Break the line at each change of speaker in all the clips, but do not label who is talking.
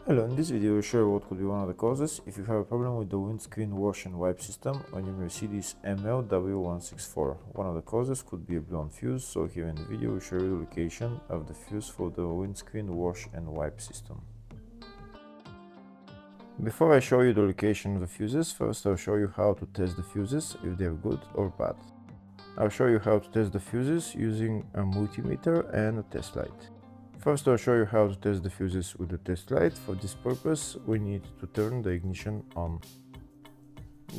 Hello, in this video I'll show you what could be one of the causes if you have a problem with the windscreen wash and wipe system on your Mercedes ML280 ML320 ML500. One of the causes could be a blown fuse, so here in the video we'll show you the location of the fuse for the windscreen wash and wipe system. Before I show you the location of the fuses, first I'll show you how to test the fuses, if they're good or bad. I'll show you how to test the fuses using a multimeter and a test light. First, I'll show you how to test the fuses with the test light. For this purpose, we need to turn the ignition on.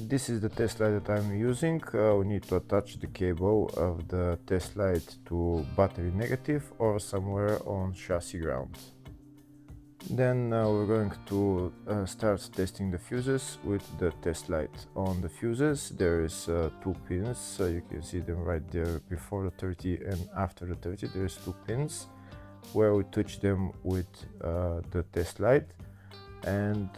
This is the test light that I'm using. We need to attach the cable of the test light to battery negative or somewhere on chassis ground. Then we're going to start testing the fuses with the test light. On the fuses there is two pins, you can see them right there before the 30 and after the 30. There's two pins where we touch them with the test light, and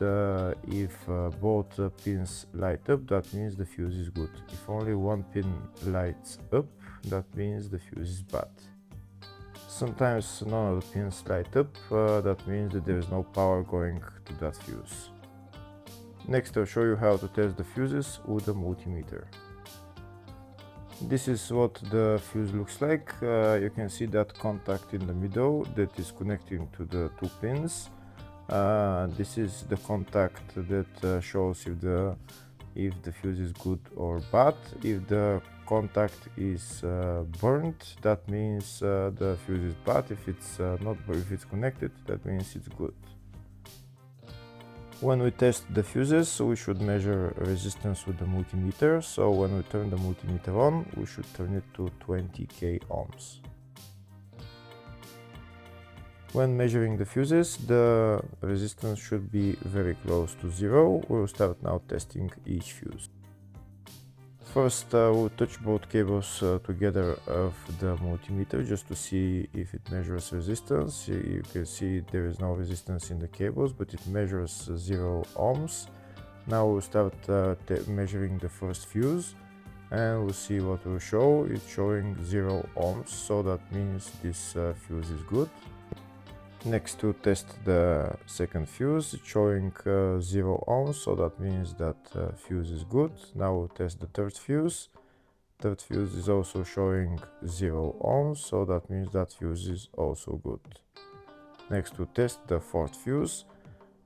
if both pins light up, that means the fuse is good. If only one pin lights up, that means the fuse is bad. Sometimes none of the pins light up, that means that there is no power going to that fuse. Next, I'll show you how to test the fuses with a multimeter. This is what the fuse looks like. You can see that contact in the middle that is connecting to the two pins. This is the contact that shows if the fuse is good or bad. If the contact is burnt, that means the fuse is bad. If it's not, if it's connected, that means it's good. When we test the fuses, we should measure resistance with the multimeter. So when we turn the multimeter on, we should turn it to 20k ohms. When measuring the fuses, the resistance should be very close to zero. We'll start now testing each fuse. First, we'll touch both cables together of the multimeter just to see if it measures resistance. You can see there is no resistance in the cables, but it measures 0 ohms. Now we'll start measuring the first fuse, and we'll see what will show. It's showing 0 ohms, so that means this fuse is good. Next, to test the second fuse, it's showing 0 ohms, so that means that fuse is good. Now we'll test the third fuse. Third fuse is also showing 0 ohms, so that means that fuse is also good. Next, we'll test the fourth fuse,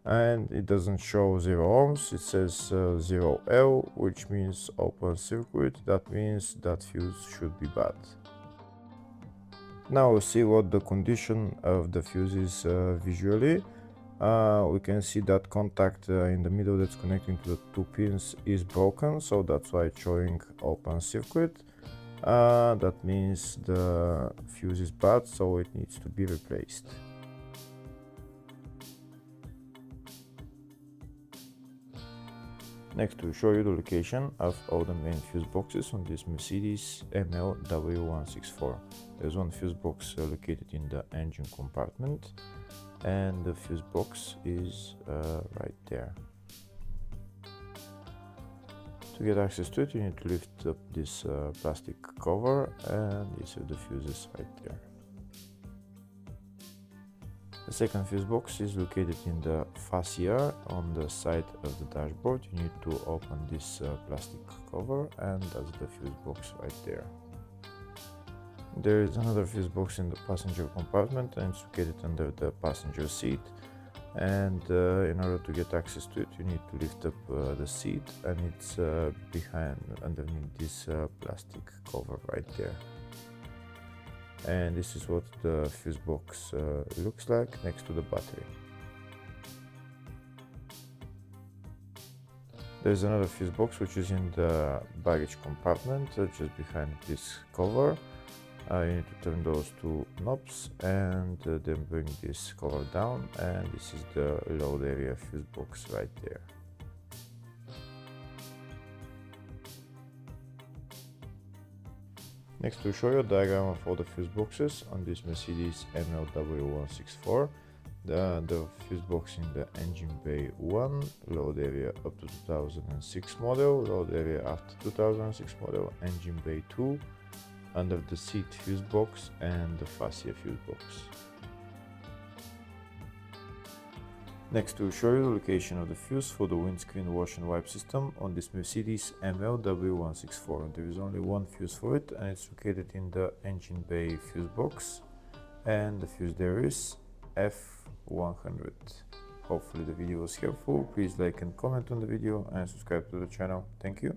and it doesn't show 0 ohms, it says 0L, which means open circuit. That means that fuse should be bad. Now we'll see what the condition of the fuse is visually. We can see that contact in the middle that's connecting to the two pins is broken, so that's why it's showing open circuit. That means the fuse is bad, so it needs to be replaced. Next, we'll show you the location of all the main fuse boxes on this Mercedes ML280 ML350 ML500. There's one fuse box located in the engine compartment, and the fuse box is right there. To get access to it, you need to lift up this plastic cover, and these are the fuses right there. The second fuse box is located in the fascia on the side of the dashboard. You need to open this plastic cover, and that's the fuse box right there. There is another fuse box in the passenger compartment, and it's located under the passenger seat. And in order to get access to it, you need to lift up the seat, and it's underneath this plastic cover right there. And this is what the fuse box looks like next to the battery. There's another fuse box which is in the baggage compartment just behind this cover. You need to turn those two knobs and then bring this cover down, and this is the load area fuse box right there. Next, we'll show you a diagram of all the fuse boxes on this Mercedes ML280 ML350 ML500. The fuse box in the engine bay 1, load area up to 2006 model, load area after 2006 model, engine bay 2, under the seat fuse box, and the fascia fuse box. Next, we'll show you the location of the fuse for the windscreen wash and wipe system on this Mercedes ML280 There is only one fuse for it, and it's located in the engine bay fuse box, and the fuse there is F100. Hopefully the video was helpful. Please like and comment on the video and subscribe to the channel. Thank you.